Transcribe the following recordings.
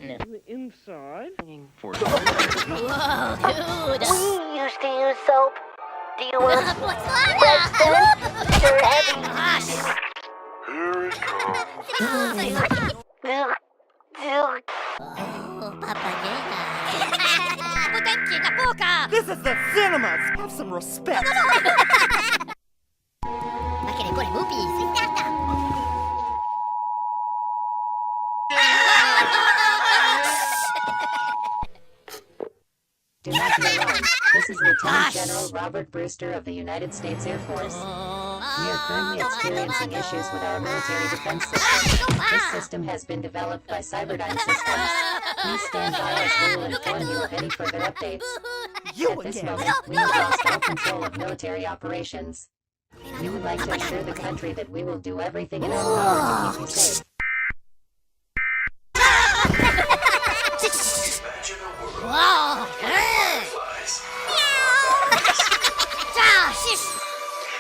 The inside. For We used to use soap. Do you want Preston? You're heavy. Here it comes. This is the cinemas. Have some respect. Do not be alarmed. This is Lieutenant General Robert Brewster of the United States Air Force. We are currently experiencing issues with our military defense system. This system has been developed by Cyberdyne Systems. Please stand by as we will inform you of any further updates. At this moment, we have lost all control of military operations. We would like to assure the country that we will do everything in our power to keep you safe. Imagine a world with fireflies.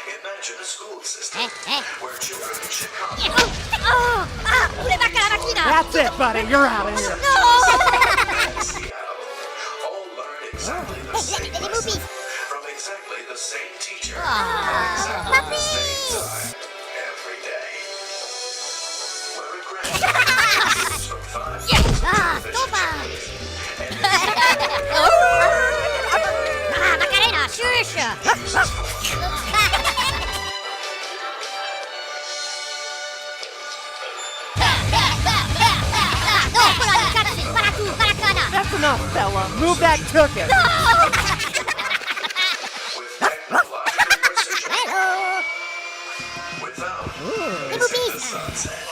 Imagine a school system where children in Chicago That's it, buddy. You're out of here. and Seattle all learn exactly the same lesson from exactly the same teacher at exactly the same time every day. Where a grandparent from 5 That's enough, fella. Move that ticket. with technological precision without missing the sunset.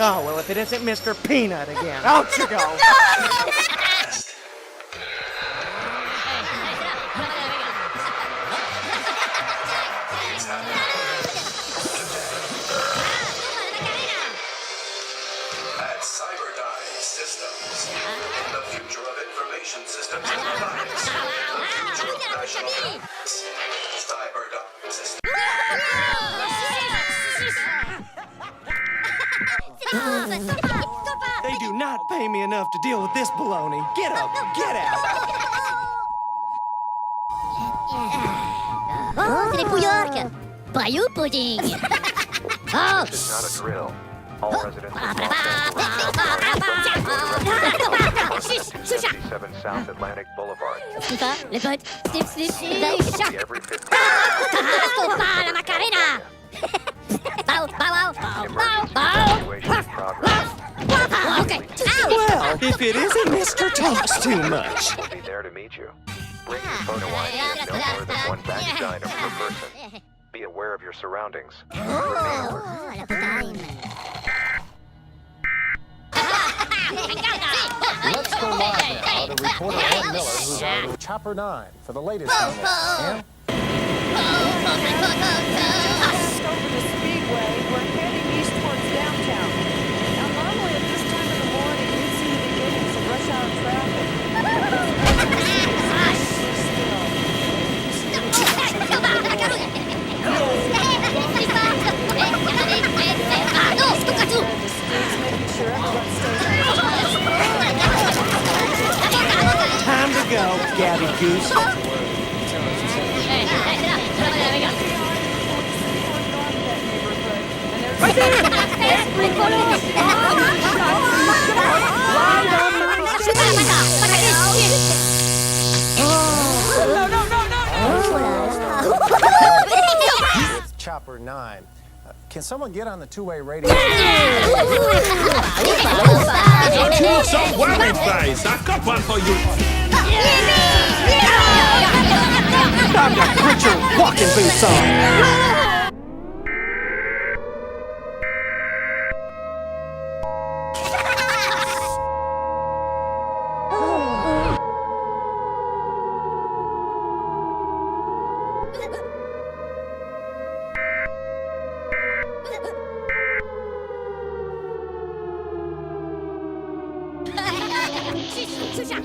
Oh, well, if it isn't Mr. Peanut again. Out you go. At Cyberdyne Systems, the future of information systems and robotics, the future of national defense. Cyberdyne Systems. They do not pay me enough to deal with this baloney. Get up. Get out. C'est les bouillards. Bayou pudding. Oh. This is not a drill. All residents of Los Angeles 77 South Atlantic Boulevard. Les potes. Snip, snip, snip. Every 15 La Macarena. Bow, bow, bow, bow, evacuation in progress. Okay. Well, if it isn't Mr. Talks Too Much. We'll be there to meet you. Bring your photo ID and no more than one baggage item per person. Be aware of your surroundings. Oh, la putain. Let's go live now to reporter Ann Miller, who's on Chopper 9 for the latest on that. Just over the speedway, we're heading east towards downtown. Now, normally at this time of the morning, we'd seem to be getting some rush hour traffic. Making sure everyone stays on Time to go, Gabby Goose. It's Chopper 9. Can someone get on the two-way radio? Don't you look so worried, guys? I've got one for you. Time to put your walking boots on.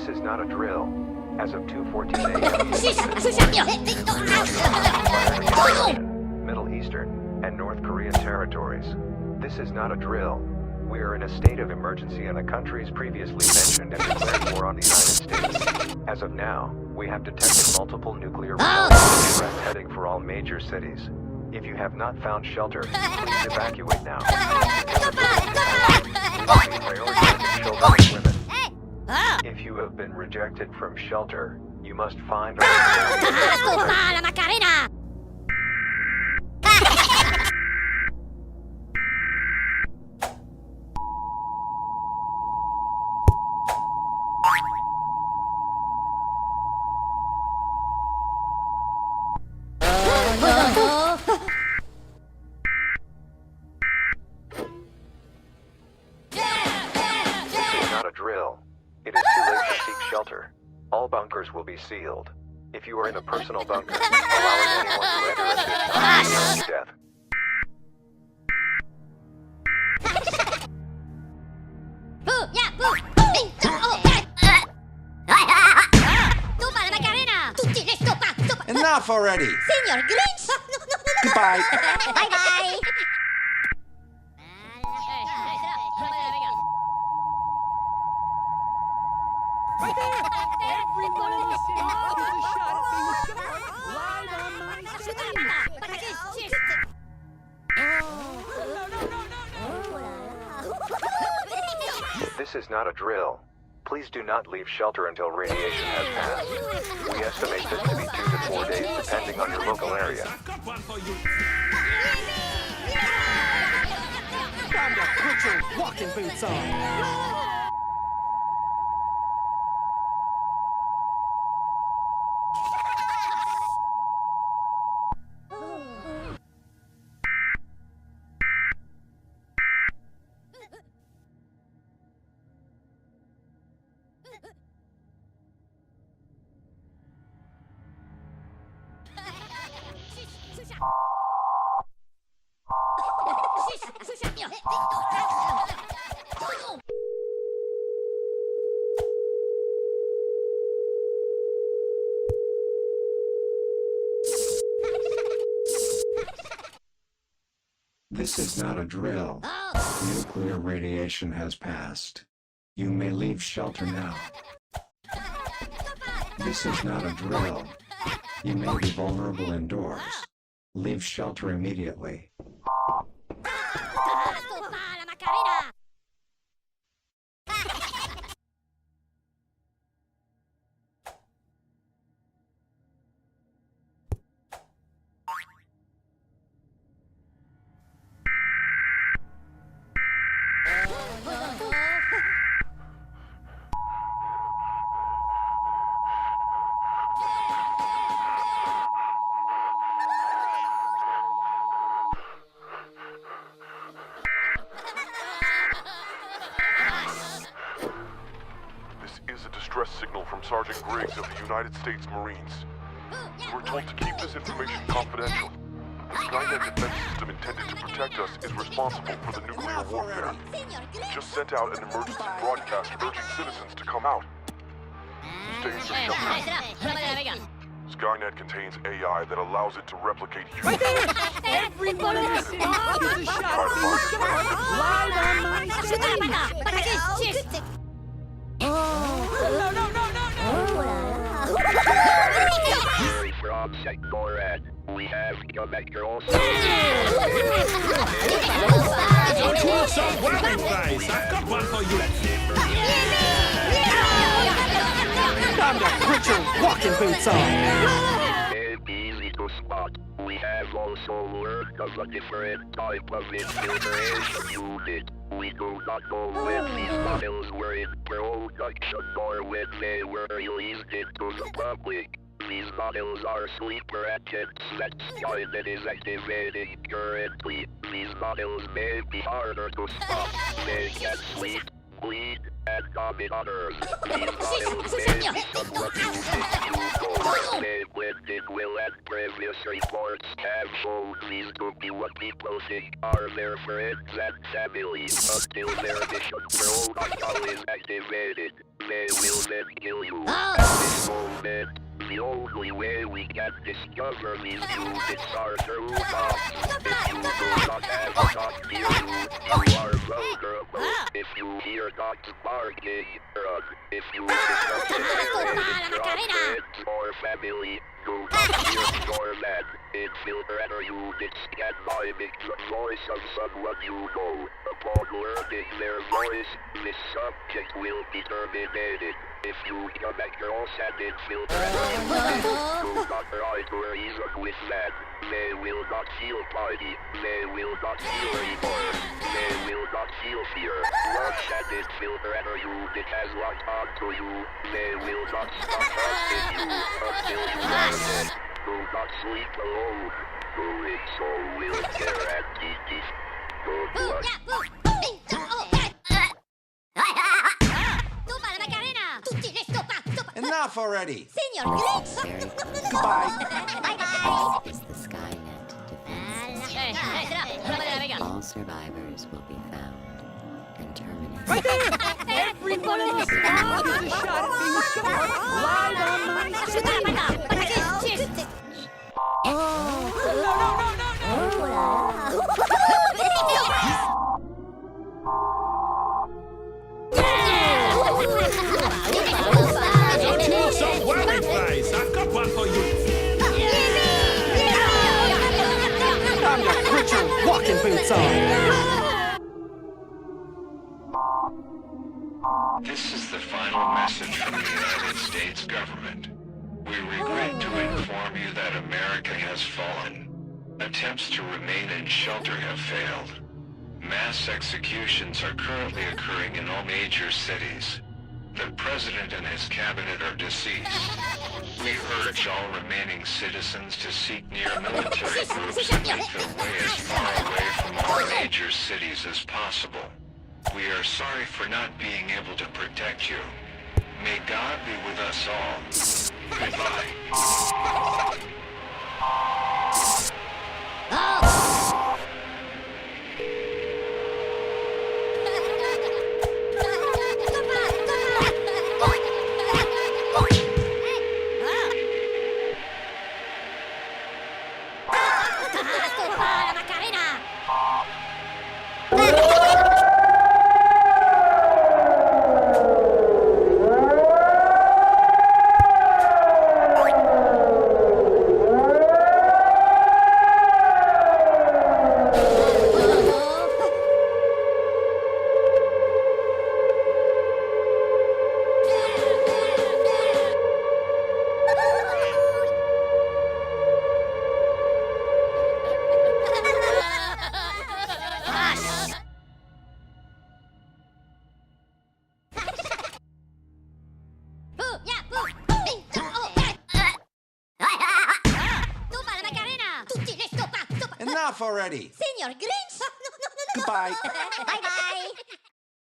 This is not a drill. As of 2:14 a.m. Middle Eastern, and North Korean territories. This is not a drill. We are in a state of emergency in the countries previously mentioned and declared war on the United States. As of now, we have detected multiple nuclear threats heading for all major cities. If you have not found shelter, please evacuate now. Prioritizing children and women. If you have been rejected from shelter, you must find La Macarena! It is too late to seek shelter. All bunkers will be sealed. If you are in a personal bunker, allowing anyone to enter at this time will be death. Toma la Macarena! Tutti le stoppa! Enough already! Signor Grinch! Goodbye. Bye bye! This is not a drill. Please do not leave shelter until radiation has passed. We estimate this to be 2 to 4 days, depending on your local area. Time to put your walking boots on. This is not a drill. Nuclear radiation has passed. You may leave shelter now. This is not a drill. You may be vulnerable indoors. Leave shelter immediately. Signal from Sergeant Griggs of the United States Marines. We're told to keep this information confidential. The Skynet defense system intended to protect us is responsible for the nuclear warfare. We just sent out an emergency broadcast urging citizens to come out. Stay in your shelter. Skynet contains AI that allows it to replicate humans. Everyone in the city is a shot live on my screen. From Sector Red, we have Commander Don't you look so worried, guys? I've got one for you. Time to put your walking boots on. Easy to spot. We have also learned of a different type of infiltration unit. We do not know when these models were in production or when they were released into the public. These models are sleeper agents that Skynet is activating currently. These models may be harder to stop. They can sleep, bleed, and commit others. These models may be somewhat useful. They blend in will that previous reports have shown these to be what people think are their friends and family. Until their mission protocol is activated, they will then kill you. At this moment, the only way we can discover these units are through bombs. If you do not have a dog near you are vulnerable. If you hear dogs barking, run. If you discover friends or family, do not hear your man. Infiltrator units can mimic the voice of someone you know. Upon learning their voice, this subject will be terminated. If you come across an infiltrator, do not try to reason with them. They will not feel pity. They will not feel remorse. They will not feel fear. Once an infiltrator unit has locked onto you, they will not stop hunting you until you are dead. Do not sleep alone. Doing so will guarantee this. Good luck. Enough already. Signor Glitch! Goodbye. Bye-bye! This is the Skynet defense. All survivors will be found and terminated. Every one of us now is a shot at being shot live on my screen. Some worry face. I've got one for you. I'm gonna put your walking boots on. This is the final message from the United States government. We regret to inform you that America has fallen. Attempts to remain in shelter have failed. Mass executions are currently occurring in all major cities. The president and his cabinet are deceased. We urge all remaining citizens to seek near military groups and make their way as far away from all major cities as possible. We are sorry for not being able to protect you. May God be with us all. Goodbye. Enough already. Signor Grinch! Goodbye. Bye-bye!